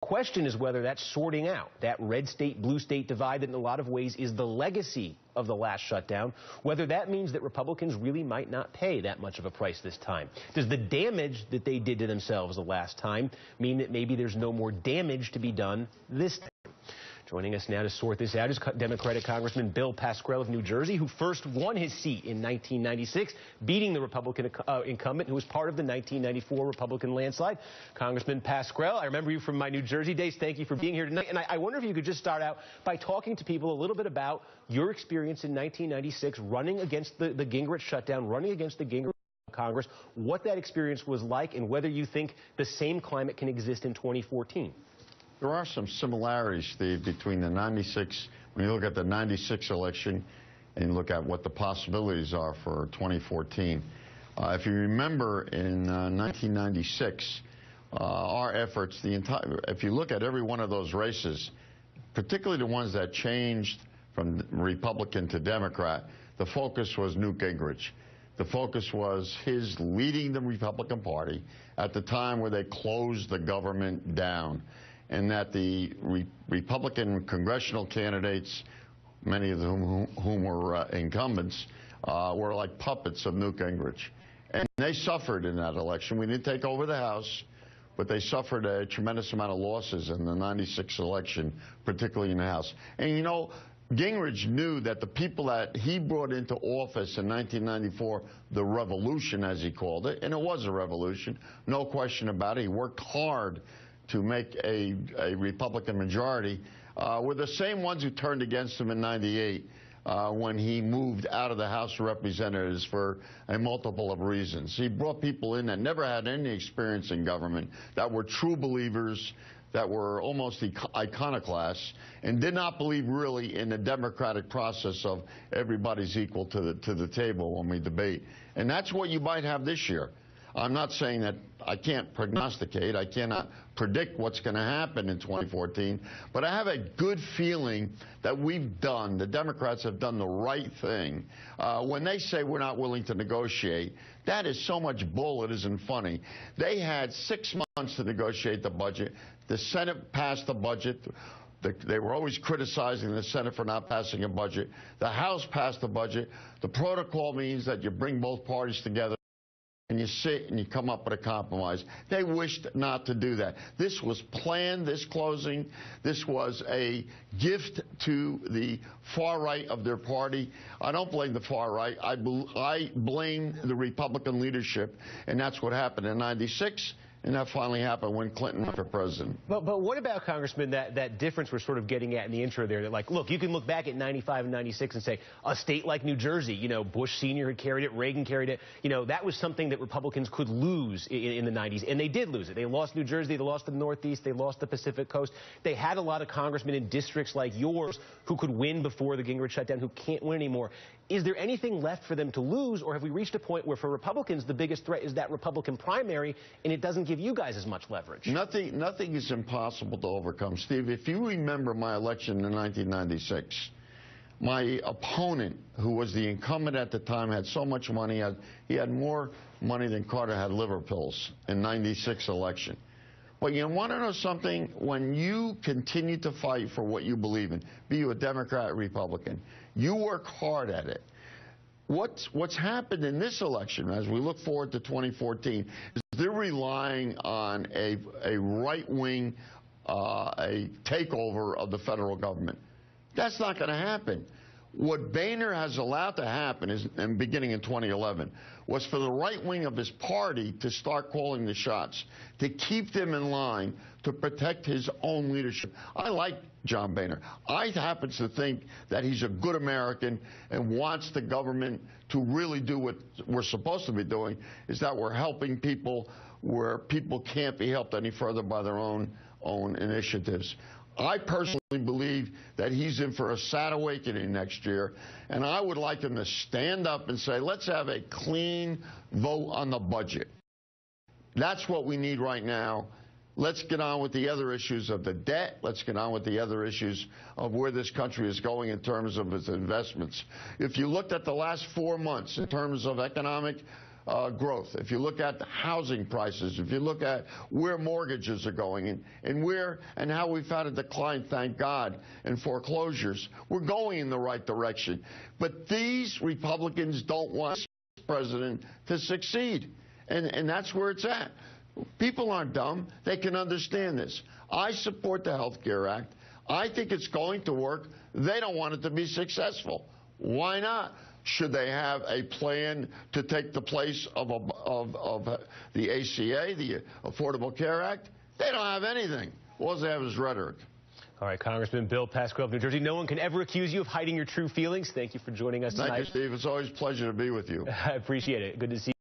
Question is whether that's sorting out that red state, blue state divide that in a lot of ways is the legacy of the last shutdown, whether that means that Republicans really might not pay that much of a price this time. Does the damage that they did to themselves the last time mean that maybe there's no more damage to be done this time? Joining us now to sort this out is Democratic Congressman Bill Pascrell of New Jersey, who first won his seat in 1996, beating the Republican incumbent who was part of the 1994 Republican landslide. Congressman Pascrell, I remember you from my New Jersey days. Thank you for being here tonight. And I wonder if you could just start out by talking to people a little bit about your experience in 1996 running against the Gingrich shutdown, running against the Gingrich Congress, what that experience was like, and whether you think the same climate can exist in 2014. There are some similarities, Steve, between the 96, when you look at the 96 election and you look at what the possibilities are for 2014. If you remember in 1996, our efforts, if you look at every one of those races, particularly the ones that changed from Republican to Democrat, the focus was Newt Gingrich. The focus was his leading the Republican Party at the time where they closed the government down, and that the Republican congressional candidates, many of whom were incumbents, were like puppets of Newt Gingrich. And they suffered in that election. We didn't take over the House, but they suffered a tremendous amount of losses in the 96 election, particularly in the House. And you know, Gingrich knew that the people that he brought into office in 1994, the revolution as he called it, and it was a revolution, no question about it, he worked hard to make a Republican majority, were the same ones who turned against him in '98 when he moved out of the House of Representatives for a multiple of reasons. He brought people in that never had any experience in government, that were true believers, that were almost iconoclasts, and did not believe really in the democratic process of everybody's equal to the table when we debate. And that's what you might have this year. I'm not saying that I can't prognosticate. I cannot predict what's going to happen in 2014. But I have a good feeling that the Democrats have done the right thing. When they say we're not willing to negotiate, that is so much bull it isn't funny. They had 6 months to negotiate the budget. The Senate passed the budget. They were always criticizing the Senate for not passing a budget. The House passed the budget. The protocol means that you bring both parties together and you sit and you come up with a compromise. They wished not to do that. This was planned, this closing. This was a gift to the far right of their party. I don't blame the far right. I blame the Republican leadership, and that's what happened in '96. And that finally happened when Clinton was for president. But what about, Congressman, that difference we're sort of getting at in the intro there? That, like, look, you can look back at 95 and 96 and say a state like New Jersey, you know, Bush Sr. had carried it, Reagan carried it. You know, that was something that Republicans could lose in the 90s. And they did lose it. They lost New Jersey. They lost the Northeast. They lost the Pacific Coast. They had a lot of congressmen in districts like yours who could win before the Gingrich shutdown, who can't win anymore. Is there anything left for them to lose, or have we reached a point where for Republicans the biggest threat is that Republican primary and it doesn't give you guys as much leverage? Nothing is impossible to overcome. Steve, if you remember my election in 1996, my opponent, who was the incumbent at the time, had so much money. He had more money than Carter had liver pills in '96 election. But you want to know something? When you continue to fight for what you believe in, be you a Democrat or Republican, you work hard at it. What's happened in this election, as we look forward to 2014, is they're relying on a right-wing a takeover of the federal government. That's not going to happen. What Boehner has allowed to happen is, and beginning in 2011, was for the right wing of his party to start calling the shots, to keep them in line, to protect his own leadership. I like John Boehner. I happen to think that he's a good American and wants the government to really do what we're supposed to be doing, is that we're helping people where people can't be helped any further by their own initiatives. I personally believe that he's in for a sad awakening next year, and I would like him to stand up and say, let's have a clean vote on the budget. That's what we need right now. Let's get on with the other issues of the debt. Let's get on with the other issues of where this country is going in terms of its investments. If you looked at the last 4 months in terms of economic growth, if you look at the housing prices, if you look at where mortgages are going and how we've had a decline, thank God, in foreclosures, we're going in the right direction. But these Republicans don't want this president to succeed, and that's where it's at. People aren't dumb. They can understand this. I support the Health Care Act. I think it's going to work. They don't want it to be successful. Why not? Should they have a plan to take the place of the ACA, the Affordable Care Act? They don't have anything. All they have is rhetoric. All right, Congressman Bill Pascrell of New Jersey. No one can ever accuse you of hiding your true feelings. Thank you for joining us tonight. Thank you, Steve. It's always a pleasure to be with you. I appreciate it. Good to see you.